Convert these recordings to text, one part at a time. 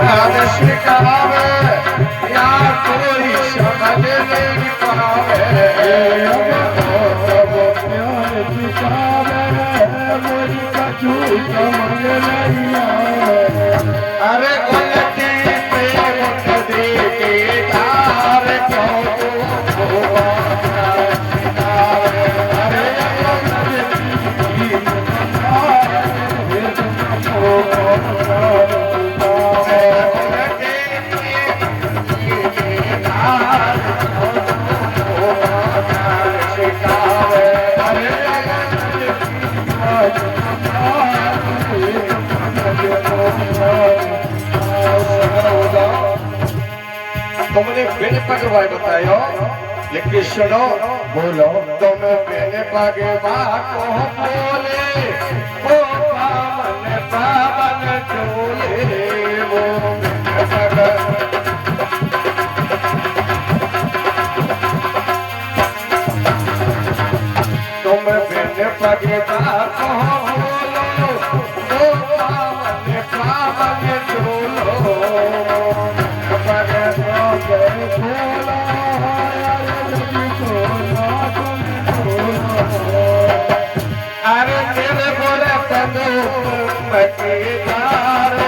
अरे शिकावे या कोई समझ नहीं पावे प्यार सिखावे मोरी कछु समझ नहीं आवे अरे गलती पे उठ दे के तार क्यों तुमने बिन पगवाए बतायो लेकिन सुनो बोलो तुम बिन पगवा को बोले ओ पावन पावन चोले वो तुम बिन पगवा को बोलो ओ पावन पावन चोलो अरे तेरे बोले तनु मकीदार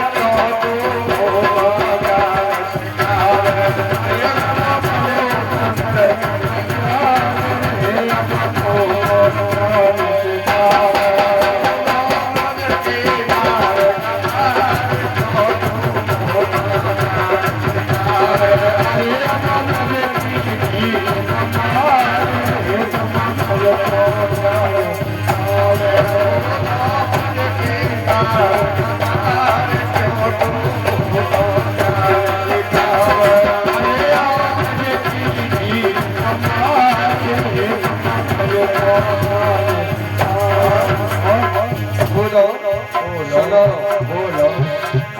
तो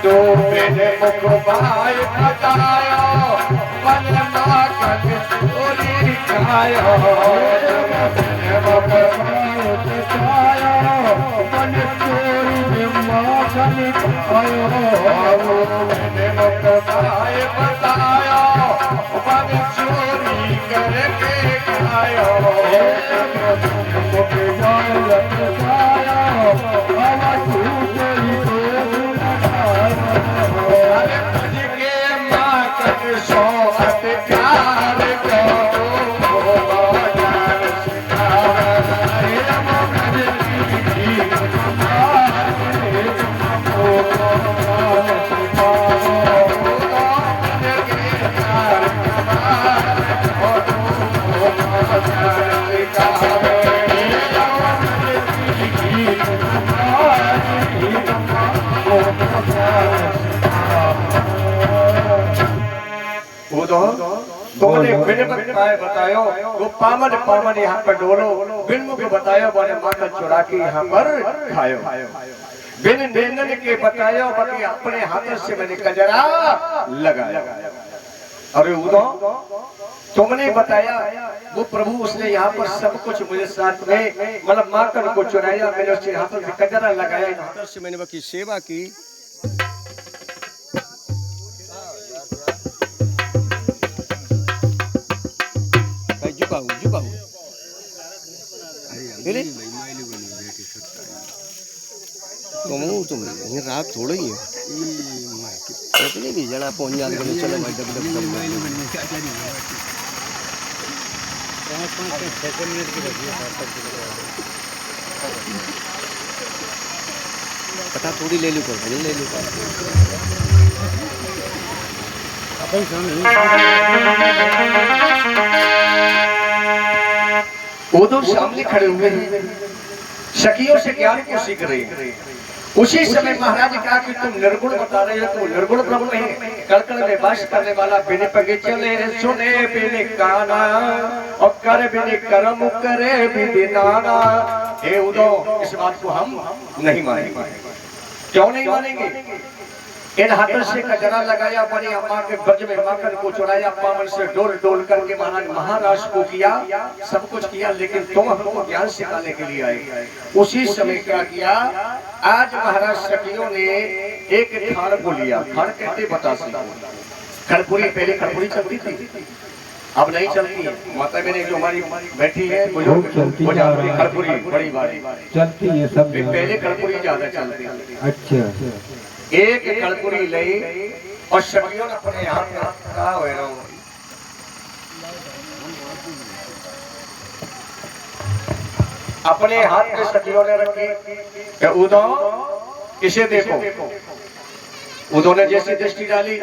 तो मेरे मुख भाई बताया मन माखन चोरी खाया मेरे मुख भाई बताया मन चोरी माखन खाया मेरे मुख भाई बताया मन चोरी करके खाया मुख भाई बताया अरे मुझके माँ कट सोहत प्यार करो जान तुमने बिन बतायो वो पावन पावन यहाँ पर डोलो बिन मुख बतायो बोले माखन चुरा के यहाँ पर खायो बिन नैनन के बतायो बाकी अपने हाथों से मैंने कजरा लगाया अरे उदो तुमने बताया वो प्रभु उसने यहाँ पर सब कुछ मुझे साथ में मतलब माखन को चुराया मैंने उसके हाथों से कजरा लगाया हाथों से मैंने बाकी सेवा की तुम ये रात थोड़ा ही है इतने भी जना पहुंच जाते हैं चलो भाई डब डब पता थोड़ी ले लो कर भजन ले लो वो तो सामने खड़े हुए हैं सखियों से ज्ञान को सीख रहे हैं उसी समय महाराज ने कहा कि तुम निर्गुण बता रहे हो तो निर्गुण ब्रह्म है कड़कड़ में वास करने वाला बिन पगे चले सुने बिन काना और कर बिन कर्म करे बिन नाना हे उदो इस बात को हम नहीं मानेंगे क्यों नहीं मानेंगे इन हाथों से कजरा लगाया, बड़ी अम्मा के ब्रज में माखन को चुराया, पावन से डोल डोल करके महाराज महाराज को किया, सब कुछ किया, लेकिन तुम हमको ज्ञान सिखाने के लिए आए। उसी समय क्या किया, आज महाराज सखियों ने एक खाड़ को लिया। खाड़ कहते बतासे, खड़पुरी, पहले खड़पुरी चलती थी, अब नहीं चलती है। माता बहने जो हमारी बैठी है वो खड़पुरी बड़ी बारी चलती है सब, पहले खड़पुरी ज्यादा चलती है। अच्छा, एक कड़पुरी ली और सखियों ने अपने हाथ में कहा हुआ है, अपने हाथ में सखियों ने रखी। उदो इसे देखो, उदो ने जैसी दृष्टि डाली,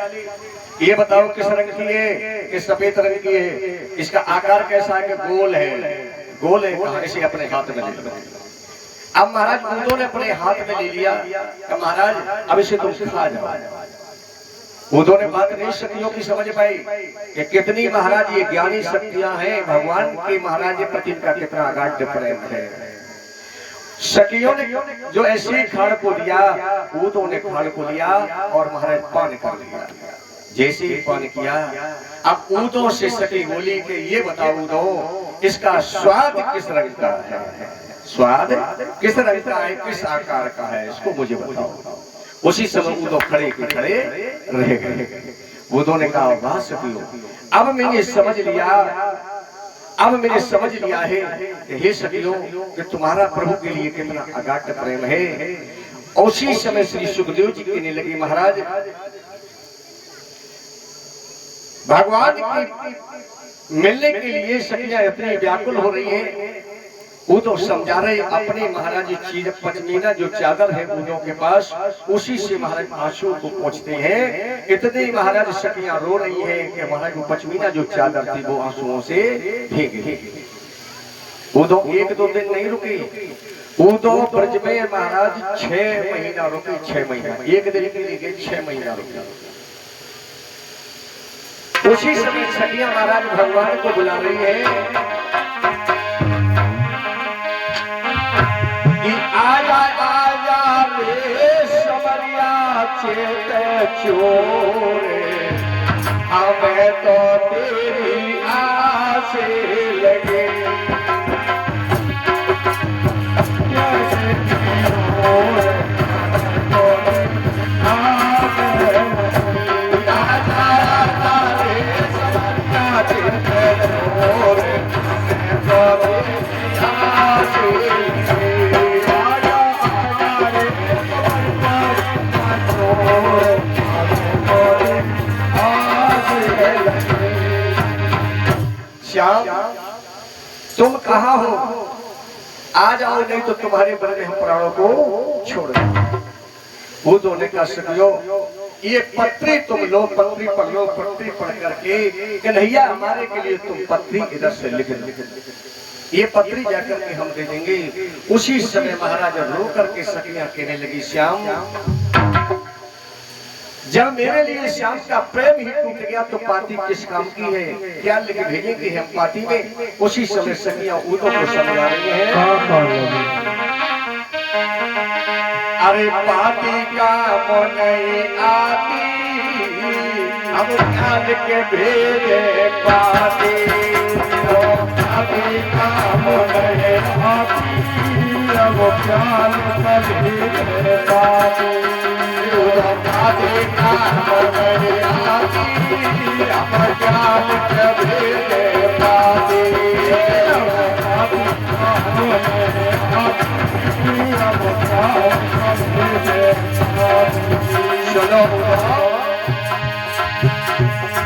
ये बताओ किस रंग की है, किस सफेद रंग की है, इसका आकार कैसा है, कि गोल है, गोल है, कहा इसे अपने हाथ में ले लो। अब महाराज उदो ने अपने हाथ में ले लिया कि महाराज अब इसे तुम खा जाओ। उदो ने बात नहीं सखियों की समझ पाई कि कितनी महाराज ये ज्ञानी शक्तियां हैं, भगवान के महाराज के प्रति का कितना अगाध प्रेम है। सखियों ने जो ऐसे खाड़ को दिया, उदो ने खाड़ को लिया और महाराज पान कर लिया। जैसे ही पान किया, अब उदो से सखी बोली कि ये बताओ उदो, इसका स्वाद किस रंग का है, स्वाद किस रंग का है, किस आकार का है, इसको मुझे बताओ। उसी समय उदो खड़े के खड़े रह गए। उदो ने कहा वाह सखियों, अब मैंने समझ लिया, अब मैंने समझ लिया है कि हे सखियों कि तुम्हारा प्रभु के लिए कितना अगाध प्रेम है। उसी समय श्री सुखदेव जी कहने लगे महाराज भगवान की मिलने के लिए सखियां इतनी व्याकुल हो रही हैं। वो तो समझा रहे अपने महाराज चीज पश्मीना जो चादर है उदो के पास, उसी से महाराज आंसू को पहुंचते हैं। इतने महाराज सखियां रो रही हैं कि महाराज वो पश्मीना जो चादर थी वो आंसुओं से भीग गई। उदो एक दो दिन नहीं रुकी, उदो ब्रज में महाराज 6 महीना रुकी, 6 महीना, एक दिन के लिए 6 महीना रुकी। उसी समय सखियां महाराज भगवान को बुला रही है, आजा आजा रे समरिया चेत चोरे, हमें तो तेरी आस लगे। श्याम तुम कहाँ हो, आ जाओ, नहीं तो तुम्हारे बदले में हम प्राणों को छोड़ देंगे। वो दोनों का सखियो ये पत्री तुम लो, पत्री पढ़ लो, पत्री पढ़ करके कन्हैया हमारे के लिए तुम पत्री इधर से लिख लो, ये पत्री जाकर के हम दे देंगे। उसी समय महाराज रो करके सखियां कहने लगी श्याम जब मेरे लिए श्याम का प्रेम ही टूट गया तो पाती किस काम की है, क्या लेके भेजेंगे हम पाती में। उसी समय सखियां उदो को समझा रही हैं, अरे पाती का मन नहीं आती, हम ख्याल के भेजे पाती, पाती का मन नहीं आती, हम ख्याल के भेजे पाती, पाती का मन नहीं आती, हम ख्याल के भेजे पाती, पाती का मन नहीं आती, चलो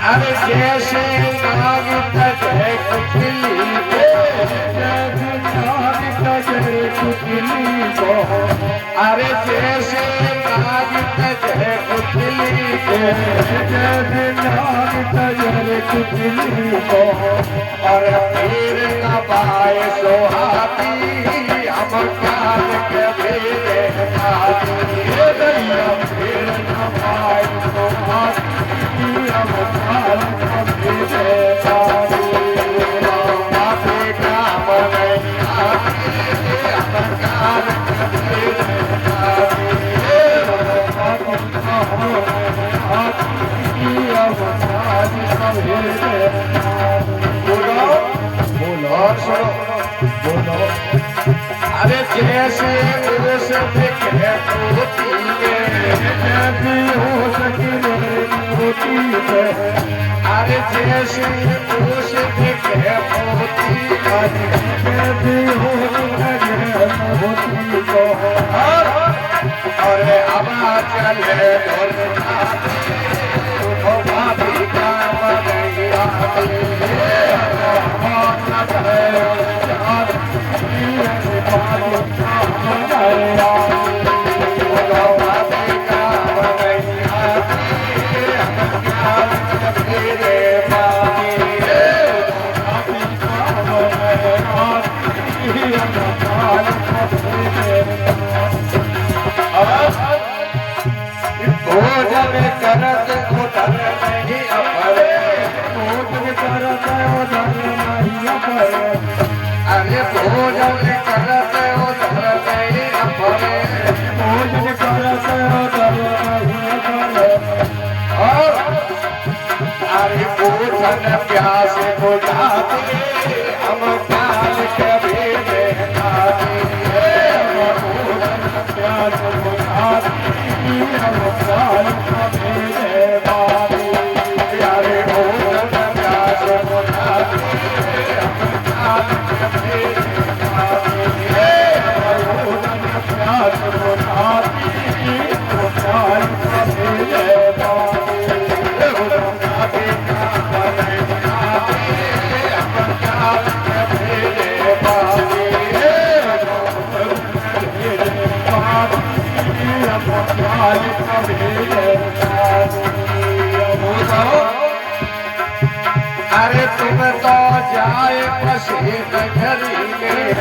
अरे जैसे नाग तजे कुचली को, अरे जैसे नाग तजे कुचली को, और फिर न पाए सोहाती, हम ख्याल के भेजे पाती, फिर न पाए सोहाती, हम ख्याल के भेजे पाती, पाती का मन नहीं आती, हम ख्याल के भेजे पाती, पाती का मन बोलो और सुनो। अरे जैसे पुरुष दिखे मोती में, अरे जैसे पुरुष दिखे मोती अरे अब चले भाभी का भोजन करत उधर नहीं अपरे, अरे भोजन करत उधर नहीं अपरे, अरे भोजन प्यास बुझाते हम काल कभी खाते, प्यास बुझाते अरे तुम तो जाए पसीन घरी में,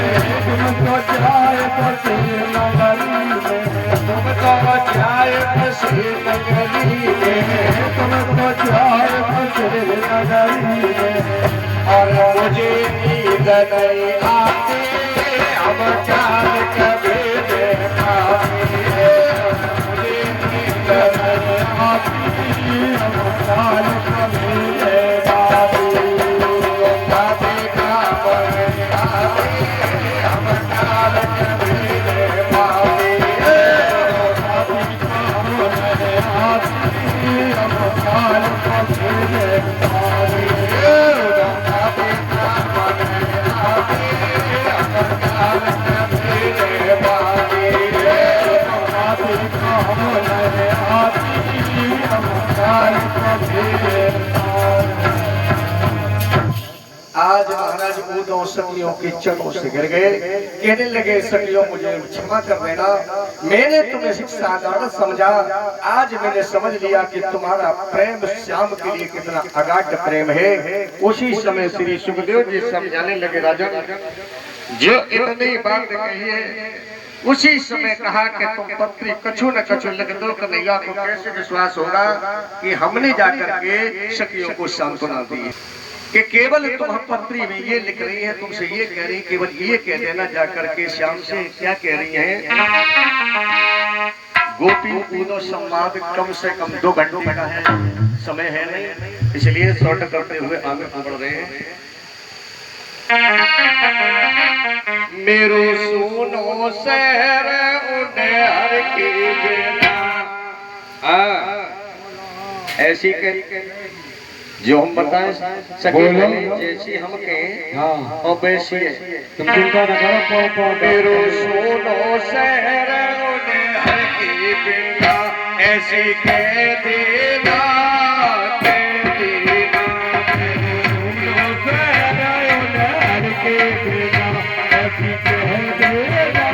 तुम तो जाए पसीन घरी में, तुम तो जाए पसीन घरी में, तुम तो जाए पसीन घरी में, और मुझे नींद नहीं आती हम चाल कभी देखा, मुझे नींद नहीं आती हम चाल कभी देखा। आज महाराज वो दो सखियों के चरणों से गिर गए, कहने लगे सखियों मुझे क्षमा कर देना, मैंने तुम्हें शिक्षा दान समझा, आज मैंने समझ लिया कि तुम्हारा प्रेम श्याम के लिए कितना अगाध प्रेम है। उसी समय श्री सुखदेव जी समझाने लगे राजन, जो इतनी बात कही है उसी समय कहा कि तुम पत्री कछु न कछु लिख दो, कन्हैया को कैसे विश्वास होगा कि हमने जाकर के सखियों को सांत्वना दी कि केवल तुम पत्री में ये लिख रही है, तुमसे ये कह रही, केवल ये कह देना जाकर के श्याम से क्या कह रही है, गोपी पूनो संवाद कम से कम 2 घंटे का है, समय है नहीं, इसलिए शॉर्ट करते हुए आगे बढ़ रहे हैं। मेरो सुनो शहर उन्हें की बिना, ऐसी के जो हम बताएं सके जैसी हम कहें और वैसी तुम चिंता न करो। मेरो सुनो शहर उन्हें की बिना, ऐसी कह देना के बिना, ऐसी कह देना